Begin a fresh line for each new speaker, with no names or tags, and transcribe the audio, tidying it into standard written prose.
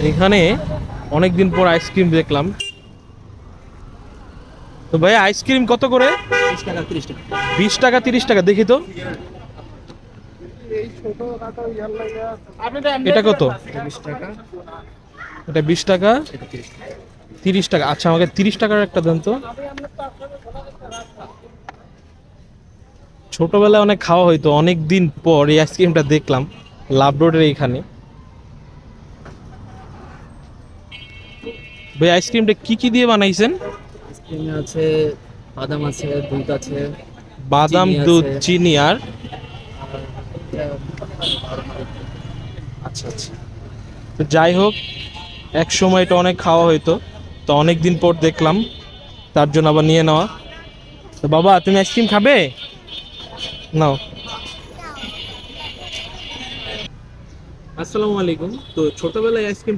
এখানে অনেকদিন পর আইসক্রিম দেখলাম। তো ভাই আইসক্রিম কত করে?
20 টাকা 30 টাকা।
20 টাকা 30 টাকা, দেখি তো এটা কত?
20 টাকা,
এটা 20 টাকা,
এটা 30 টাকা।
30 টাকা। আচ্ছা আমাকে 30 টাকার একটা দেন তো। ছোটবেলায় অনেক খাওয়া হইতো, অনেক দিন পর এই আইসক্রিমটা দেখলাম লাভ রোডের এইখানে। ভাই আইসক্রিমটা কি কি দিয়ে বানাইছেন?
আইসক্রিমে আছে বাদাম আছে, দুধ আছে,
বাদাম,
চিনি
দুধ,
আছে।
চিনি আর
আর এটা
আচ্ছা আচ্ছা। তো যাই হোক, এক সময় এটা অনেক খাওয়া হইতো, তো অনেক দিন পর দেখলাম, তার জন্য আবার নিয়ে নেওয়া। তো বাবা তুমি আইসক্রিম খাবে? নাও। আসসালামু আলাইকুম। তো ছোটবেলায় আইসক্রিম